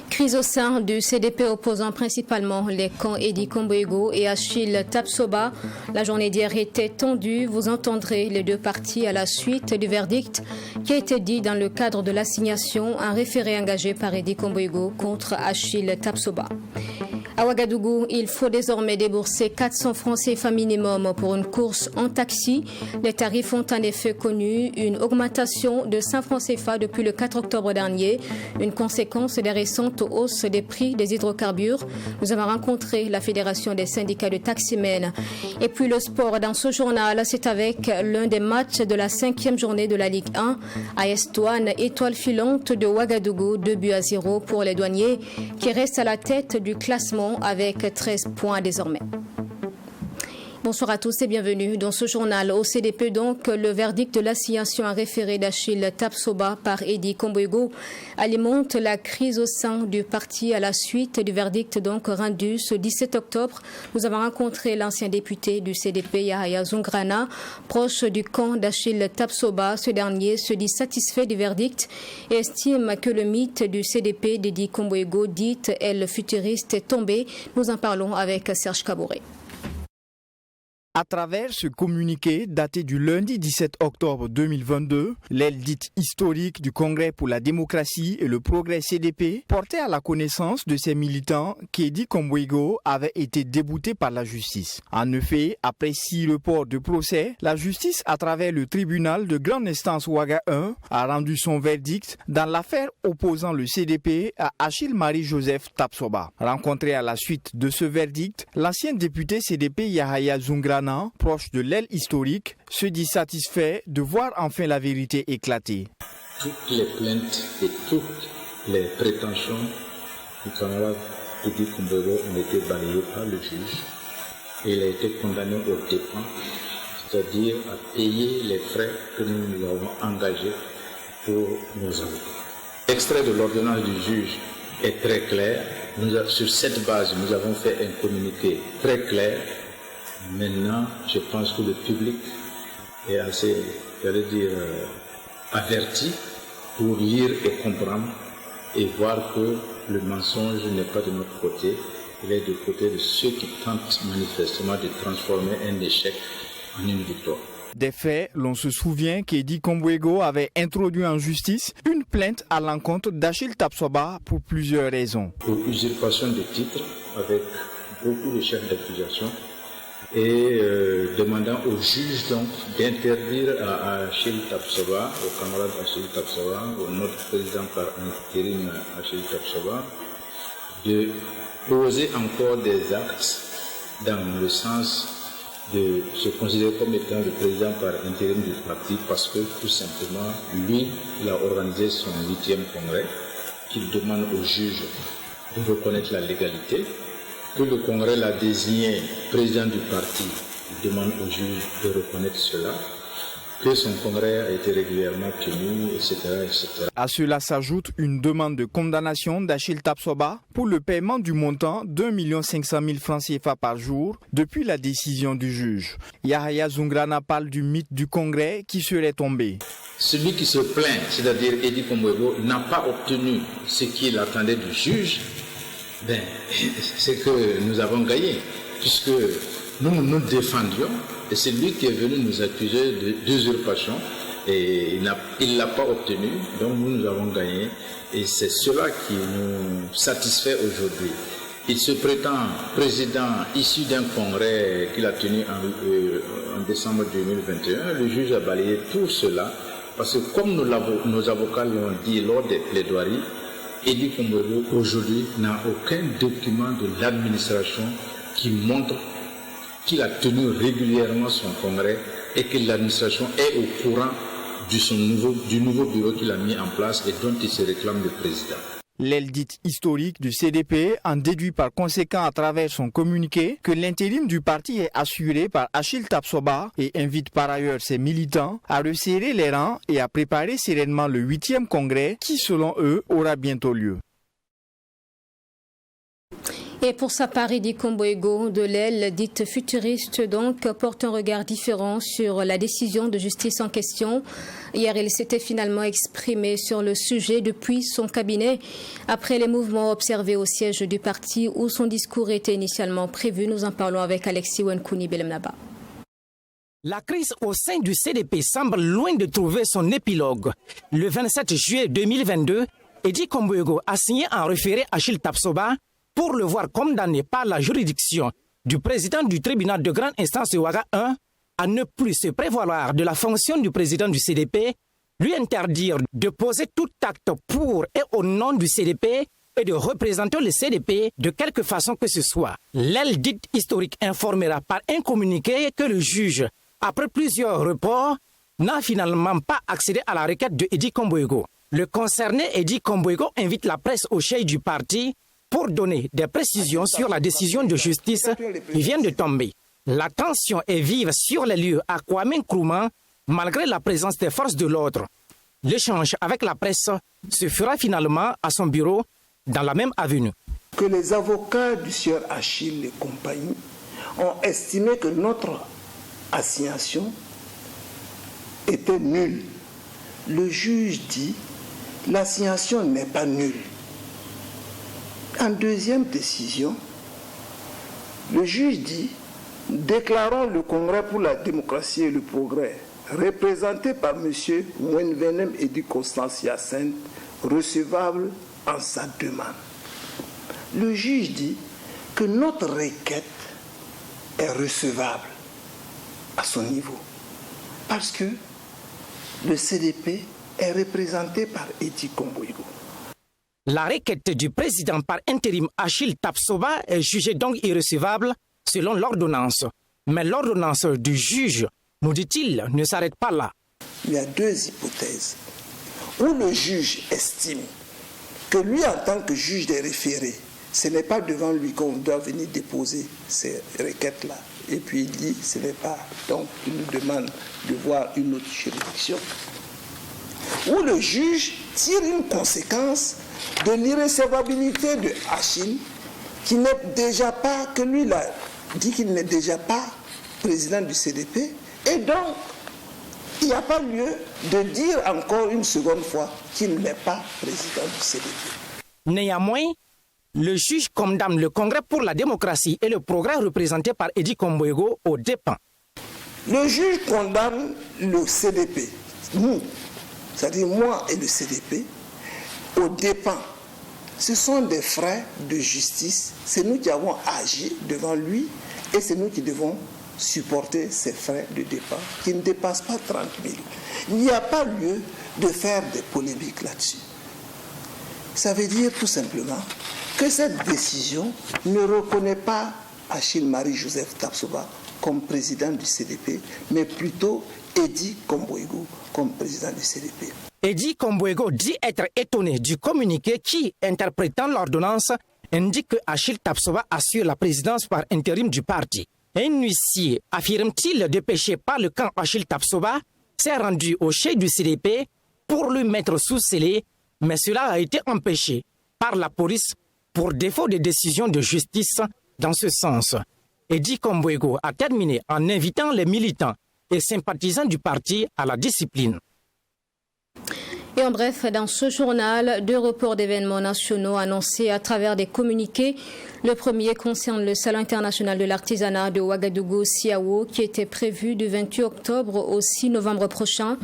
Crise au sein du CDP opposant principalement les camps Edi Komboego et Achille Tapsoba. La journée d'hier était tendue. Vous entendrez les deux parties à la suite du verdict qui a été dit dans le cadre de l'assignation, un référé engagé par Edi Komboego contre Achille Tapsoba. À Ouagadougou, il faut désormais débourser 400 francs CFA minimum pour une course en taxi. Les tarifs ont en effet connu une augmentation de 5 francs CFA depuis le 4 octobre dernier, une conséquence des récentes hausses des prix des hydrocarbures. Nous avons rencontré la Fédération des syndicats de taximens. Et puis le sport dans ce journal, c'est avec l'un des matchs de la 5e journée de la Ligue 1. AS Douanes, étoile filante de Ouagadougou, 2-0 pour les douaniers qui restent à la tête du classement avec 13 points désormais. Bonsoir à tous et bienvenue dans ce journal. Au CDP donc, le verdict de l'assignation à référé d'Achille Tapsoba par Edi Komboego alimente la crise au sein du parti à la suite du verdict donc rendu ce 17 octobre. Nous avons rencontré l'ancien député du CDP Yahaya Zungrana, proche du camp d'Achille Tapsoba. Ce dernier se dit satisfait du verdict et estime que le mythe du CDP d'Edi Komboego, dite elle futuriste, est tombé. Nous en parlons avec Serge Kabouré. À travers ce communiqué daté du lundi 17 octobre 2022, l'aile dite historique du Congrès pour la démocratie et le progrès CDP portait à la connaissance de ses militants qu'Edi Komboego avait été débouté par la justice. En effet, après 6 reports de procès, la justice, à travers le tribunal de grande instance Ouaga 1, a rendu son verdict dans l'affaire opposant le CDP à Achille Marie-Joseph Tapsoba. Rencontré à la suite de ce verdict, l'ancien député CDP Yahaya Zungrana, proche de l'aile historique, se dit satisfait de voir enfin la vérité éclater. Toutes les plaintes et toutes les prétentions du camarade Edi Komboego ont été balayées par le juge et il a été condamné au dépens, c'est-à-dire à payer les frais que nous avons engagés pour nos avocats. L'extrait de l'ordonnance du juge est très clair. Sur cette base, nous avons fait un communiqué très clair. Maintenant, je pense que le public est assez, averti pour lire et comprendre et voir que le mensonge n'est pas de notre côté, il est du côté de ceux qui tentent manifestement de transformer un échec en une victoire. Des faits, l'on se souvient qu'Edi Komboego avait introduit en justice une plainte à l'encontre d'Achille Tapsoba pour plusieurs raisons. Pour usurpation de titres avec beaucoup de chefs d'accusation, et demandant au juge donc d'interdire à Achille Tapsoba, au camarade Achille Tapsoba, au notre président par intérim Achille Tapsoba, de poser encore des actes dans le sens de se considérer comme étant le président par intérim du parti parce que tout simplement, lui, il a organisé son 8e congrès, qu'il demande au juge de reconnaître la légalité, que le Congrès l'a désigné président du parti, il demande au juge de reconnaître cela, que son Congrès a été régulièrement tenu, etc., etc. À cela s'ajoute une demande de condamnation d'Achille Tapsoba pour le paiement du montant d'1 500 000 francs CFA par jour depuis la décision du juge. Yahaya Zungrana parle du mythe du Congrès qui serait tombé. Celui qui se plaint, c'est-à-dire Edi Komboego, n'a pas obtenu ce qu'il attendait du juge. C'est que nous avons gagné, puisque nous nous défendions, et c'est lui qui est venu nous accuser d'usurpation, et il ne l'a pas obtenu, donc nous avons gagné, et c'est cela qui nous satisfait aujourd'hui. Il se prétend président issu d'un congrès qu'il a tenu en décembre 2021, le juge a balayé tout cela, parce que comme nos avocats l'ont dit lors des plaidoiries, Edi Komboego aujourd'hui n'a aucun document de l'administration qui montre qu'il a tenu régulièrement son congrès et que l'administration est au courant du nouveau bureau qu'il a mis en place et dont il se réclame le président. L'aile dite historique du CDP en déduit par conséquent à travers son communiqué que l'intérim du parti est assuré par Achille Tapsoba et invite par ailleurs ses militants à resserrer les rangs et à préparer sereinement le 8e congrès qui, selon eux, aura bientôt lieu. Et pour sa part, Eddy Komboego de l'aile dite futuriste donc porte un regard différent sur la décision de justice en question. Hier, il s'était finalement exprimé sur le sujet depuis son cabinet après les mouvements observés au siège du parti où son discours était initialement prévu. Nous en parlons avec Alexis Wenkouni Belemnaba. La crise au sein du CDP semble loin de trouver son épilogue. Le 27 juillet 2022, Eddy Komboego a signé un référé à Achille Tapsoba pour le voir condamné par la juridiction du président du tribunal de grande instance de Ouaga 1 à ne plus se prévaloir de la fonction du président du CDP, lui interdire de poser tout acte pour et au nom du CDP et de représenter le CDP de quelque façon que ce soit. L'aile dite historique informera par un communiqué que le juge, après plusieurs reports, n'a finalement pas accédé à la requête de Eddy Komboego. Le concerné Eddy Komboego invite la presse au chef du parti pour donner des précisions sur la décision de justice qui vient de tomber. La tension est vive sur les lieux à Kwame Nkrumah malgré la présence des forces de l'ordre. L'échange avec la presse se fera finalement à son bureau dans la même avenue. Que les avocats du sieur Achille et compagnie ont estimé que notre assignation était nulle. Le juge dit l'assignation n'est pas nulle. En deuxième décision, le juge dit déclarons le Congrès pour la démocratie et le progrès, représenté par M. Mwenvenem Eddy Constance Hyacinthe, recevable en sa demande. Le juge dit que notre requête est recevable à son niveau, parce que le CDP est représenté par Eddy Komboego. La requête du président par intérim Achille Tapsoba est jugée donc irrecevable selon l'ordonnance. Mais l'ordonnance du juge, nous dit-il, ne s'arrête pas là. Il y a deux hypothèses. Où le juge estime que lui, en tant que juge des référés, ce n'est pas devant lui qu'on doit venir déposer ces requêtes-là. Et puis il dit, ce n'est pas. Donc il nous demande de voir une autre juridiction. Où le juge tire une conséquence de l'irrecevabilité de Achille, qui n'est déjà pas, que lui l'a dit qu'il n'est déjà pas président du CDP, et donc il n'y a pas lieu de dire encore une seconde fois qu'il n'est pas président du CDP. Néanmoins, le juge condamne le Congrès pour la démocratie et le progrès représenté par Eddy Komboego aux dépens. Le juge condamne le CDP, nous, c'est-à-dire moi et le CDP, aux dépens. Ce sont des frais de justice. C'est nous qui avons agi devant lui et c'est nous qui devons supporter ces frais de dépens qui ne dépassent pas 30 000. Il n'y a pas lieu de faire des polémiques là-dessus. Ça veut dire tout simplement que cette décision ne reconnaît pas Achille Marie-Joseph Tapsoba comme président du CDP, mais plutôt Eddy Komboego comme président du CDP. Eddy Komboego dit être étonné du communiqué qui, interprétant l'ordonnance, indique que Achille Tapsoba assure la présidence par intérim du parti. Un huissier, affirme-t-il, dépêché par le camp Achille Tapsoba, s'est rendu au chef du CDP pour lui mettre sous scellé, mais cela a été empêché par la police pour défaut de décision de justice dans ce sens. Eddy Komboego a terminé en invitant les militants et sympathisants du parti à la discipline. Et en bref, dans ce journal, 2 reports d'événements nationaux annoncés à travers des communiqués. Le premier concerne le Salon international de l'artisanat de Ouagadougou-Siawo qui était prévu du 28 octobre au 6 novembre prochain.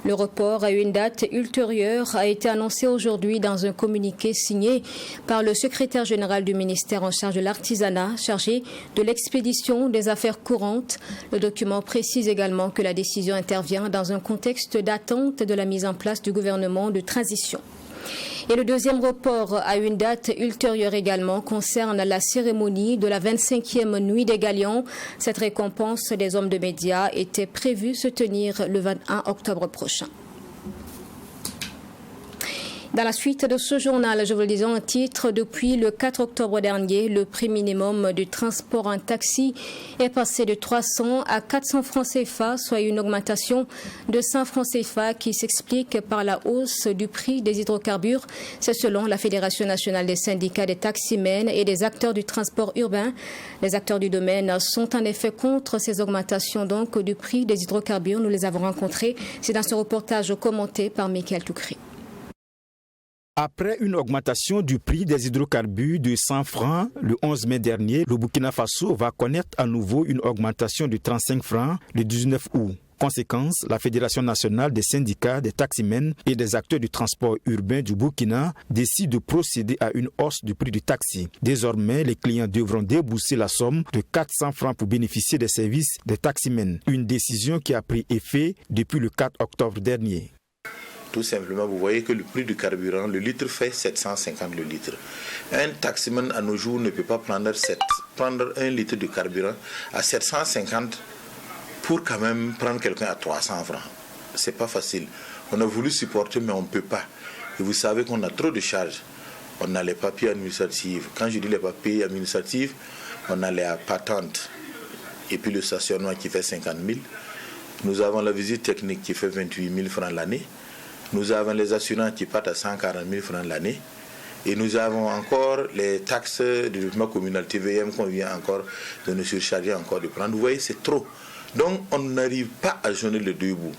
Le report à une date ultérieure a été annoncé aujourd'hui dans un communiqué signé par le secrétaire général du ministère en charge de l'artisanat, chargé de l'expédition des affaires courantes. Le document précise également que la décision intervient dans un contexte d'attente de la mise en place du gouvernement de transition. Et le deuxième report à une date ultérieure également concerne la cérémonie de la 25e Nuit des Galions. Cette récompense des hommes de médias était prévue se tenir le 21 octobre prochain. Dans la suite de ce journal, je vous le disais en titre, depuis le 4 octobre dernier, le prix minimum du transport en taxi est passé de 300 à 400 francs CFA, soit une augmentation de 100 francs CFA qui s'explique par la hausse du prix des hydrocarbures. C'est selon la Fédération nationale des syndicats des taximens et des acteurs du transport urbain. Les acteurs du domaine sont en effet contre ces augmentations donc du prix des hydrocarbures. Nous les avons rencontrés. C'est dans ce reportage commenté par Michael Toukri. Après une augmentation du prix des hydrocarbures de 100 francs le 11 mai dernier, le Burkina Faso va connaître à nouveau une augmentation de 35 francs le 19 août. Conséquence, la Fédération nationale des syndicats des taximens et des acteurs du transport urbain du Burkina décide de procéder à une hausse du prix du taxi. Désormais, les clients devront débourser la somme de 400 francs pour bénéficier des services des taximens. Une décision qui a pris effet depuis le 4 octobre dernier. Tout simplement, vous voyez que le prix du carburant, le litre fait 750 le litre. Un taximan à nos jours ne peut pas prendre un litre de carburant à 750 pour quand même prendre quelqu'un à 300 francs. C'est pas facile. On a voulu supporter, mais on ne peut pas. Et vous savez qu'on a trop de charges. On a les papiers administratifs. Quand je dis les papiers administratifs, on a les patentes et puis le stationnement qui fait 50 000. Nous avons la visite technique qui fait 28 000 francs l'année. Nous avons les assurances qui partent à 140 000 francs l'année. Et nous avons encore les taxes de développement communal TVM qu'on vient encore de nous surcharger encore de prendre. Vous voyez, c'est trop. Donc, on n'arrive pas à joindre les deux bouts.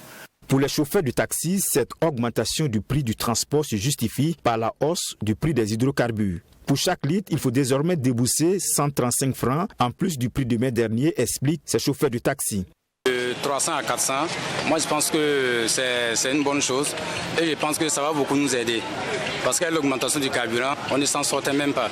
Pour les chauffeurs de taxi, cette augmentation du prix du transport se justifie par la hausse du prix des hydrocarbures. Pour chaque litre, il faut désormais débourser 135 francs en plus du prix de mai dernier, expliquent ces chauffeurs de taxi. De 300 à 400, moi je pense que c'est une bonne chose et je pense que ça va beaucoup nous aider. Parce qu'avec l'augmentation du carburant, on ne s'en sortait même pas.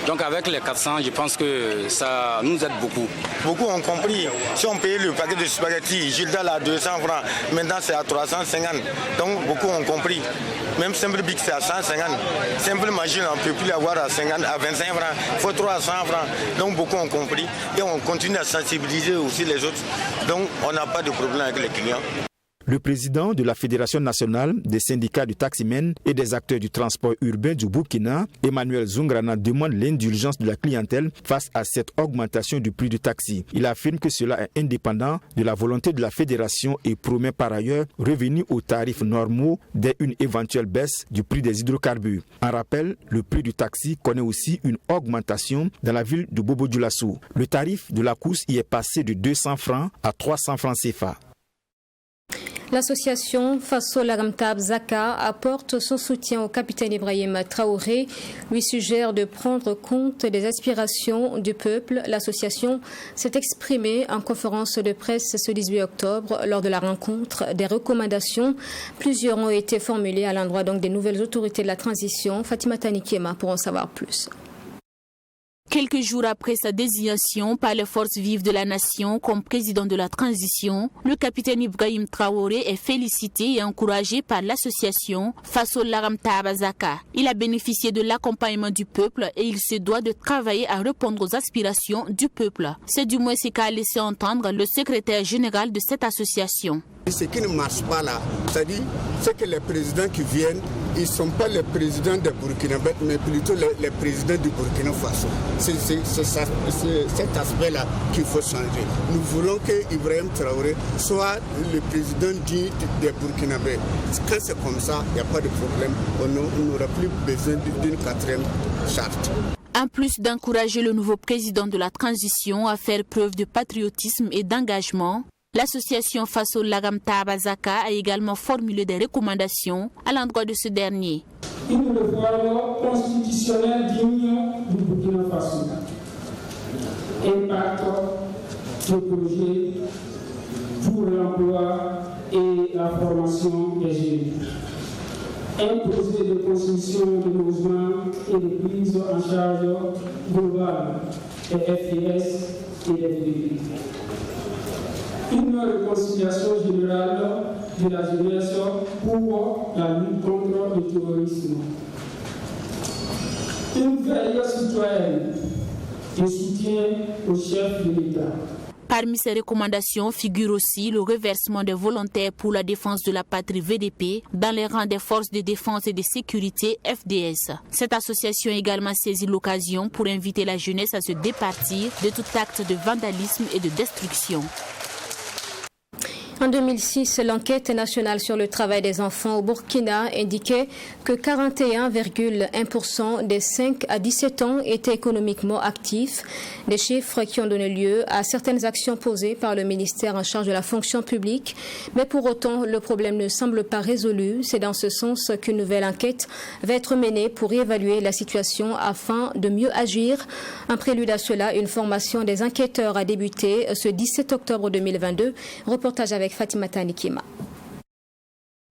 Donc avec les 400, je pense que ça nous aide beaucoup. Beaucoup ont compris. Si on payait le paquet de spaghettis, Gilda à 200 francs, maintenant c'est à 350. Donc beaucoup ont compris. Même Simple Big c'est à 150. Simple Machine on ne peut plus l'avoir à 50, à 25 francs. Il faut 300 francs. Donc beaucoup ont compris. Et on continue à sensibiliser aussi les autres. Donc on n'a pas de problème avec les clients. Le président de la Fédération nationale des syndicats du taximens et des acteurs du transport urbain du Burkina, Emmanuel Zungrana, demande l'indulgence de la clientèle face à cette augmentation du prix du taxi. Il affirme que cela est indépendant de la volonté de la fédération et promet par ailleurs revenir aux tarifs normaux dès une éventuelle baisse du prix des hydrocarbures. En rappel, le prix du taxi connaît aussi une augmentation dans la ville de Bobo-Dioulasso. Le tarif de la course y est passé de 200 francs à 300 francs CFA. L'association Faso Laramtab Zaka apporte son soutien au capitaine Ibrahim Traoré, lui suggère de prendre compte des aspirations du peuple. L'association s'est exprimée en conférence de presse ce 18 octobre lors de la rencontre des recommandations. Plusieurs ont été formulées à l'endroit donc des nouvelles autorités de la transition. Fatima Tanikiema pour en savoir plus. Quelques jours après sa désignation par les forces vives de la nation comme président de la transition, le capitaine Ibrahim Traoré est félicité et encouragé par l'association Faso Laramtab Zaka. Il a bénéficié de l'accompagnement du peuple et il se doit de travailler à répondre aux aspirations du peuple. C'est du moins ce qu'a laissé entendre le secrétaire général de cette association. Ce qui ne marche pas là, c'est-à-dire que les présidents qui viennent, ils ne sont pas les présidents des Burkinabés, mais plutôt les présidents du Burkina Faso. C'est cet aspect-là qu'il faut changer. Nous voulons que Ibrahim Traoré soit le président des Burkinabés. Quand c'est comme ça, il n'y a pas de problème. On n'aura plus besoin d'une quatrième charte. En plus d'encourager le nouveau président de la transition à faire preuve de patriotisme et d'engagement, l'association Faso Laramtab Zaka a également formulé des recommandations à l'endroit de ce dernier. Une réforme constitutionnelle digne du Burkina Faso. Impact des projets pour l'emploi et la formation des jeunes. Un projet de construction de logements et de prise en charge globale des FIS et des VDP. Une réconciliation générale de la jeunesse pour la lutte contre le terrorisme. Une veille citoyenne de soutien au chef de l'État. Parmi ces recommandations figure aussi le reversement des volontaires pour la défense de la patrie VDP dans les rangs des forces de défense et de sécurité FDS. Cette association a également saisi l'occasion pour inviter la jeunesse à se départir de tout acte de vandalisme et de destruction. En 2006, l'enquête nationale sur le travail des enfants au Burkina indiquait que 41,1% des 5 à 17 ans étaient économiquement actifs, des chiffres qui ont donné lieu à certaines actions posées par le ministère en charge de la fonction publique. Mais pour autant, le problème ne semble pas résolu. C'est dans ce sens qu'une nouvelle enquête va être menée pour évaluer la situation afin de mieux agir. En prélude à cela, une formation des enquêteurs a débuté ce 17 octobre 2022. Reportage avec Fatima Tanikima.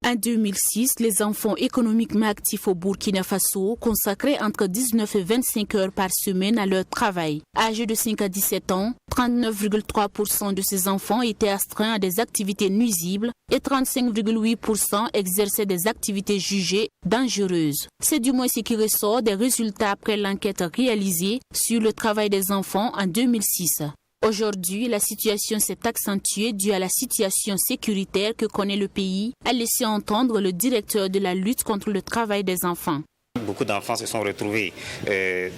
En 2006, les enfants économiquement actifs au Burkina Faso consacraient entre 19 et 25 heures par semaine à leur travail. Âgés de 5 à 17 ans, 39,3% de ces enfants étaient astreints à des activités nuisibles et 35,8% exerçaient des activités jugées dangereuses. C'est du moins ce qui ressort des résultats après l'enquête réalisée sur le travail des enfants en 2006. Aujourd'hui, la situation s'est accentuée due à la situation sécuritaire que connaît le pays, a laissé entendre le directeur de la lutte contre le travail des enfants. Beaucoup d'enfants se sont retrouvés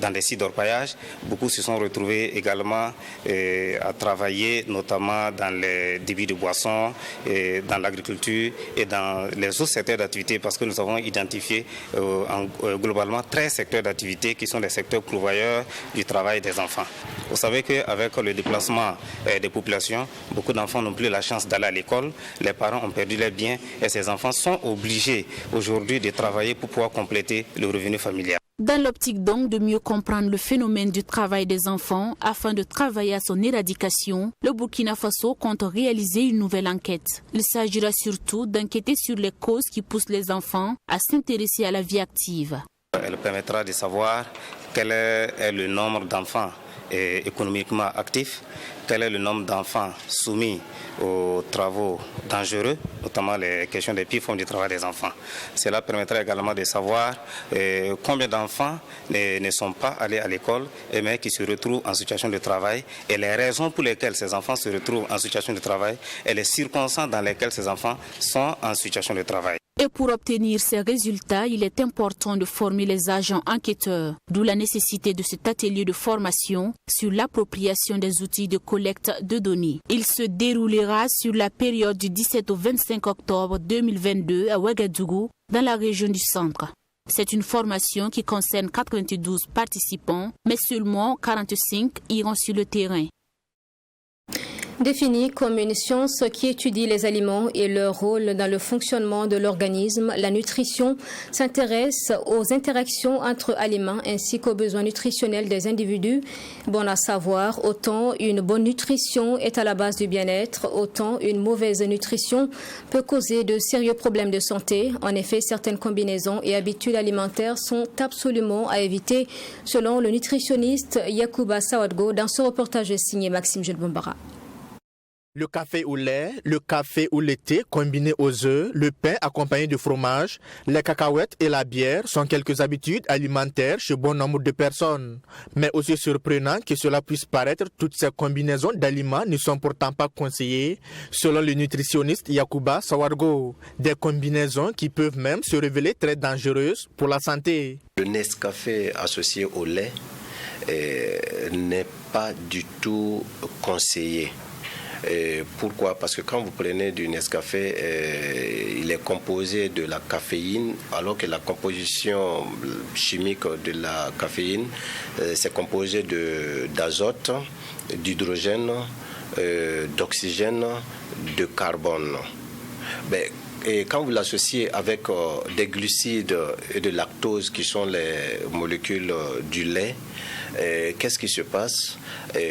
dans des sites d'orpaillage. Beaucoup se sont retrouvés également à travailler, notamment dans les débits de boissons, dans l'agriculture et dans les autres secteurs d'activité, parce que nous avons identifié globalement 13 secteurs d'activité qui sont les secteurs pourvoyeurs du travail des enfants. Vous savez qu'avec le déplacement des populations, beaucoup d'enfants n'ont plus la chance d'aller à l'école. Les parents ont perdu leurs biens et ces enfants sont obligés aujourd'hui de travailler pour pouvoir compléter le revenu familial. Dans l'optique donc de mieux comprendre le phénomène du travail des enfants afin de travailler à son éradication, le Burkina Faso compte réaliser une nouvelle enquête. Il s'agira surtout d'enquêter sur les causes qui poussent les enfants à s'intéresser à la vie active. Elle permettra de savoir quel est le nombre d'enfants économiquement actifs, quel est le nombre d'enfants soumis aux travaux dangereux, notamment les questions des pires formes du travail des enfants. Cela permettra également de savoir combien d'enfants ne sont pas allés à l'école mais qui se retrouvent en situation de travail et les raisons pour lesquelles ces enfants se retrouvent en situation de travail et les circonstances dans lesquelles ces enfants sont en situation de travail. Et pour obtenir ces résultats, il est important de former les agents enquêteurs, d'où la nécessité de cet atelier de formation sur l'appropriation des outils de collecte de données. Il se déroulera sur la période du 17 au 25 octobre 2022 à Ouagadougou, dans la région du centre. C'est une formation qui concerne 92 participants, mais seulement 45 iront sur le terrain. Définie comme une science qui étudie les aliments et leur rôle dans le fonctionnement de l'organisme, la nutrition s'intéresse aux interactions entre aliments ainsi qu'aux besoins nutritionnels des individus. Bon à savoir, autant une bonne nutrition est à la base du bien-être, autant une mauvaise nutrition peut causer de sérieux problèmes de santé. En effet, certaines combinaisons et habitudes alimentaires sont absolument à éviter, selon le nutritionniste Yacouba Sawadgo dans ce reportage signé Maxime Jelbombara. Le café au lait, le café ou le thé combiné aux œufs, le pain accompagné de fromage, les cacahuètes et la bière sont quelques habitudes alimentaires chez bon nombre de personnes. Mais aussi surprenant que cela puisse paraître, toutes ces combinaisons d'aliments ne sont pourtant pas conseillées, selon le nutritionniste Yacouba Sawargo. Des combinaisons qui peuvent même se révéler très dangereuses pour la santé. Le Nescafé associé au lait n'est pas du tout conseillé. Pourquoi? Parce que quand vous prenez du Nescafé, il est composé de la caféine, alors que la composition chimique de la caféine, c'est composé d'azote, d'hydrogène, d'oxygène, de carbone. Et quand vous l'associez avec des glucides et de lactose, qui sont les molécules du lait, qu'est-ce qui se passe?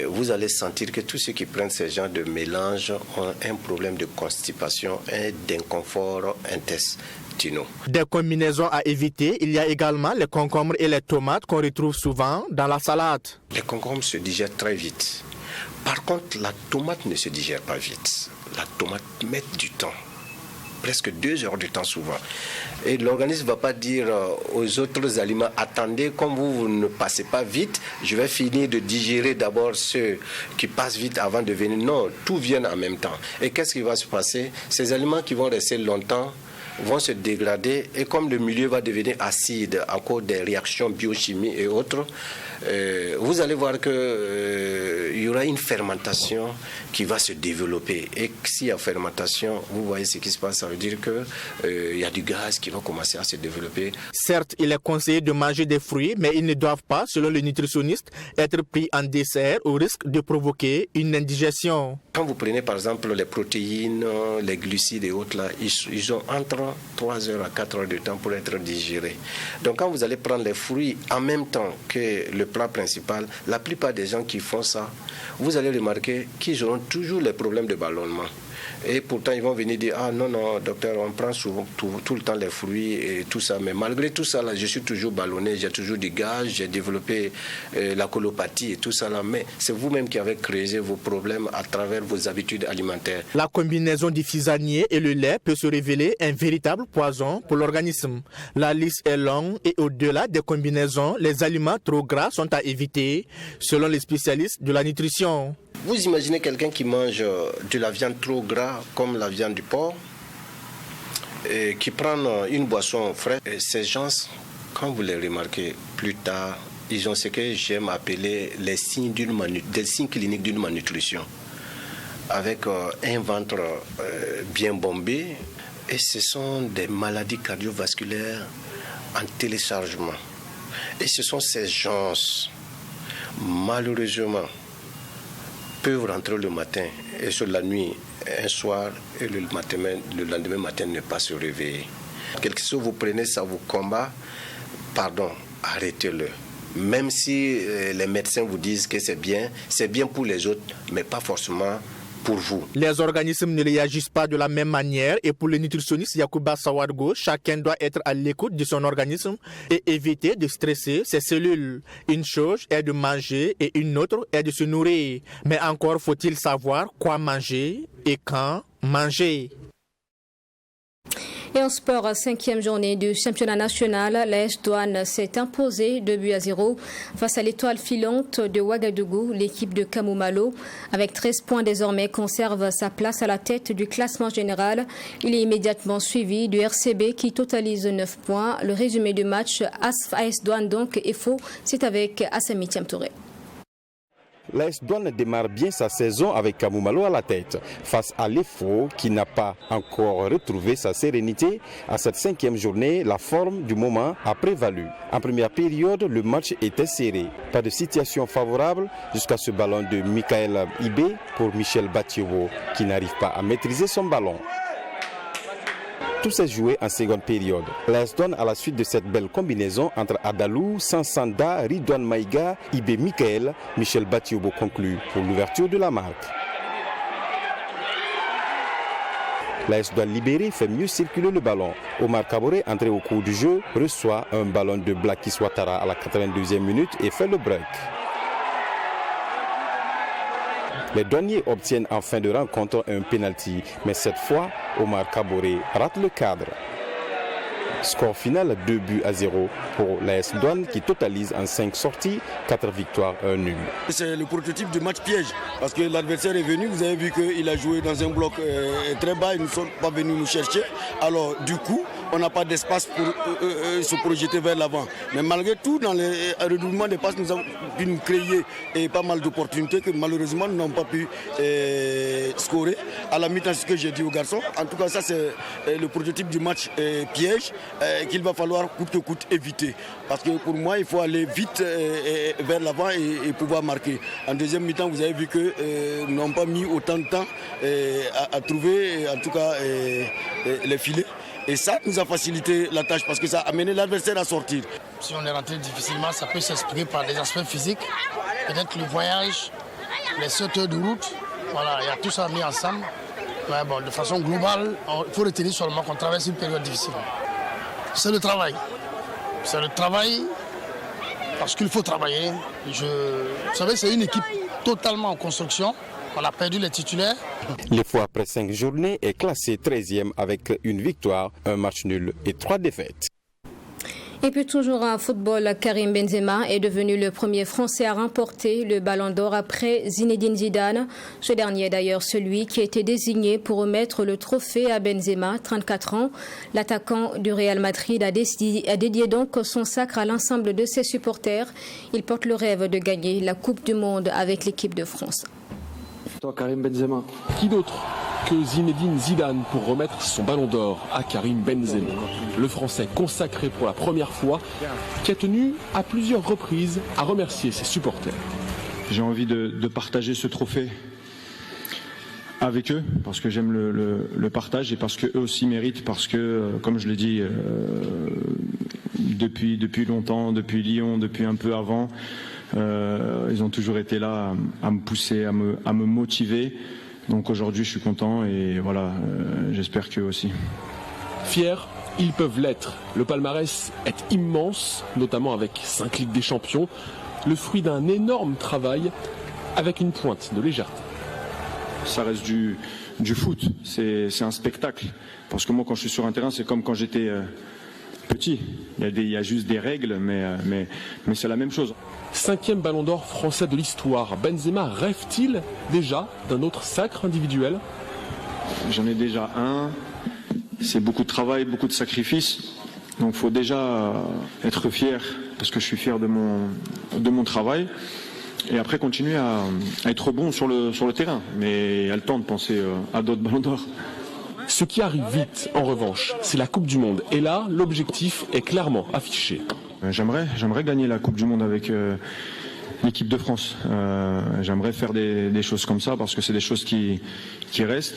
Vous allez sentir que tous ceux qui prennent ce genre de mélange ont un problème de constipation et d'inconfort intestinaux. Des combinaisons à éviter, il y a également les concombres et les tomates qu'on retrouve souvent dans la salade. Les concombres se digèrent très vite. Par contre, la tomate ne se digère pas vite. La tomate met du temps presque 2 heures de temps souvent. Et l'organisme ne va pas dire aux autres aliments, attendez, comme vous ne passez pas vite, je vais finir de digérer d'abord ceux qui passent vite avant de venir. Non, tout vient en même temps. Et qu'est-ce qui va se passer? Ces aliments qui vont rester longtemps vont se dégrader, et comme le milieu va devenir acide à cause des réactions biochimiques et autres, vous allez voir qu'il y aura une fermentation qui va se développer. Et s'il y a fermentation, vous voyez ce qui se passe, ça veut dire qu'il y a du gaz qui va commencer à se développer. Certes, il est conseillé de manger des fruits, mais ils ne doivent pas, selon le nutritionniste, être pris en dessert au risque de provoquer une indigestion. Quand vous prenez par exemple les protéines, les glucides et autres, là, ils ont entre 3 heures à 4 heures de temps pour être digérés. Donc quand vous allez prendre les fruits en même temps que le plat principal, la plupart des gens qui font ça, vous allez remarquer qu'ils auront toujours les problèmes de ballonnement. Et pourtant, ils vont venir dire, ah non, non, docteur, on prend souvent tout le temps les fruits et tout ça. Mais malgré tout ça, là, je suis toujours ballonné, j'ai toujours du gaz, j'ai développé la colopathie et tout ça. Là. Mais c'est vous-même qui avez créé vos problèmes à travers vos habitudes alimentaires. La combinaison du fisanier et le lait peut se révéler un véritable poison pour l'organisme. La liste est longue et au-delà des combinaisons, les aliments trop gras sont à éviter, selon les spécialistes de la nutrition. Vous imaginez quelqu'un qui mange de la viande trop gras, comme la viande du porc, et qui prend une boisson fraîche. Et ces gens, quand vous les remarquez plus tard, ils ont ce que j'aime appeler les signes cliniques d'une malnutrition, avec un ventre bien bombé, et ce sont des maladies cardiovasculaires en téléchargement. Et ce sont ces gens, malheureusement, peuvent rentrer le matin et sur la nuit, un soir, et le lendemain matin ne pas se réveiller. Quelque chose vous prenez, ça vous combat, pardon, arrêtez-le. Même si les médecins vous disent que c'est bien pour les autres, mais pas forcément pour vous. Les organismes ne réagissent pas de la même manière et pour le nutritionniste Yacouba Sawargo, chacun doit être à l'écoute de son organisme et éviter de stresser ses cellules. Une chose est de manger et une autre est de se nourrir. Mais encore faut-il savoir quoi manger et quand manger. Et en sport, 5e journée du championnat national, l'AS Douane s'est imposée 2-0 face à l'étoile filante de Ouagadougou. L'équipe de Kamou-Malo, avec 13 points désormais, conserve sa place à la tête du classement général. Il est immédiatement suivi du RCB qui totalise 9 points. Le résumé du match AS Douane donc est faux. C'est avec Assami Thiam-Touré. L'AS Douane démarre bien sa saison avec Kamou-Malo à la tête. Face à l'EFO qui n'a pas encore retrouvé sa sérénité, à cette 5e journée, la forme du moment a prévalu. En première période, le match était serré. Pas de situation favorable jusqu'à ce ballon de Michael Ibé pour Michel Batiowo qui n'arrive pas à maîtriser son ballon. Tout s'est joué en seconde période. L'AS Douane, à la suite de cette belle combinaison entre Adalou, Sansanda, Ridouane Maïga, Ibé Michael, Michel Batiobo conclut pour l'ouverture de la marque. L'AS Douane libéré fait mieux circuler le ballon. Omar Kaboré, entré au cours du jeu, reçoit un ballon de Blakis Ouattara à la 82e minute et fait le break. Les douaniers obtiennent en fin de rencontre un pénalty, mais cette fois, Omar Kaboré rate le cadre. Score final 2-0 pour l'AS Douane qui totalise en 5 sorties, 4 victoires, 1 nul. C'est le prototype de match piège parce que l'adversaire est venu, vous avez vu qu'il a joué dans un bloc très bas, ils ne sont pas venus nous chercher. Alors du coup, on n'a pas d'espace pour se projeter vers l'avant. Mais malgré tout, dans les redoublements des passes, nous avons pu nous créer pas mal d'opportunités que malheureusement nous n'avons pas pu scorer. À la mi-temps, ce que j'ai dit aux garçons, en tout cas ça c'est le prototype du match piège qu'il va falloir coûte que coûte éviter. Parce que pour moi, il faut aller vite vers l'avant et pouvoir marquer. En deuxième mi-temps, vous avez vu que nous n'avons pas mis autant de temps à trouver en tout cas les filets. Et ça nous a facilité la tâche parce que ça a amené l'adversaire à sortir. Si on est rentré difficilement, ça peut s'expliquer par des aspects physiques. Peut-être le voyage, les sauteurs de route. Voilà, il y a tout ça mis ensemble. Mais bon, de façon globale, il faut retenir seulement qu'on traverse une période difficile. C'est le travail. C'est le travail parce qu'il faut travailler. Vous savez, c'est une équipe totalement en construction. On a perdu les titulaires. Les fois après 5 journées est classé 13e avec une victoire, un match nul et 3 défaites. Et puis toujours en football, Karim Benzema est devenu le premier Français à remporter le Ballon d'Or après Zinedine Zidane. Ce dernier est d'ailleurs celui qui a été désigné pour remettre le trophée à Benzema, 34 ans. L'attaquant du Real Madrid a dédié donc son sacre à l'ensemble de ses supporters. Il porte le rêve de gagner la Coupe du Monde avec l'équipe de France. Toi, Karim Benzema. Qui d'autre que Zinedine Zidane pour remettre son ballon d'or à Karim Benzema, le Français consacré pour la première fois, qui a tenu à plusieurs reprises à remercier ses supporters. J'ai envie de partager ce trophée avec eux, parce que j'aime le partage et parce qu'eux aussi méritent, parce que, comme je l'ai dit, depuis longtemps, depuis Lyon, depuis un peu avant, ils ont toujours été là à me pousser, à me motiver. Donc aujourd'hui, je suis content et voilà, j'espère qu'eux aussi. Fiers, ils peuvent l'être. Le palmarès est immense, notamment avec 5 Ligues des Champions, le fruit d'un énorme travail avec une pointe de légèreté. Ça reste du foot, c'est un spectacle. Parce que moi, quand je suis sur un terrain, c'est comme quand j'étais petit. Il y a juste des règles, mais c'est la même chose. 5e Ballon d'Or français de l'histoire. Benzema rêve-t-il déjà d'un autre sacre individuel? J'en ai déjà un. C'est beaucoup de travail, beaucoup de sacrifices. Donc il faut déjà être fier, parce que je suis fier de mon travail. Et après continuer à être bon sur le terrain. Mais il y a le temps de penser à d'autres Ballons d'Or. Ce qui arrive vite, en revanche, c'est la Coupe du Monde. Et là, l'objectif est clairement affiché. J'aimerais gagner la Coupe du Monde avec l'équipe de France. J'aimerais faire des choses comme ça parce que c'est des choses qui restent.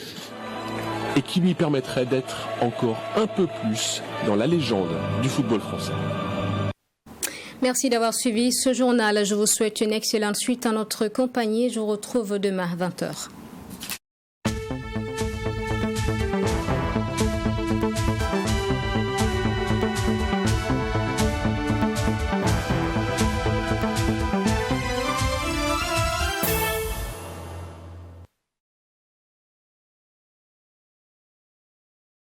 Et qui lui permettraient d'être encore un peu plus dans la légende du football français. Merci d'avoir suivi ce journal. Je vous souhaite une excellente suite en notre compagnie. Je vous retrouve demain à 20h.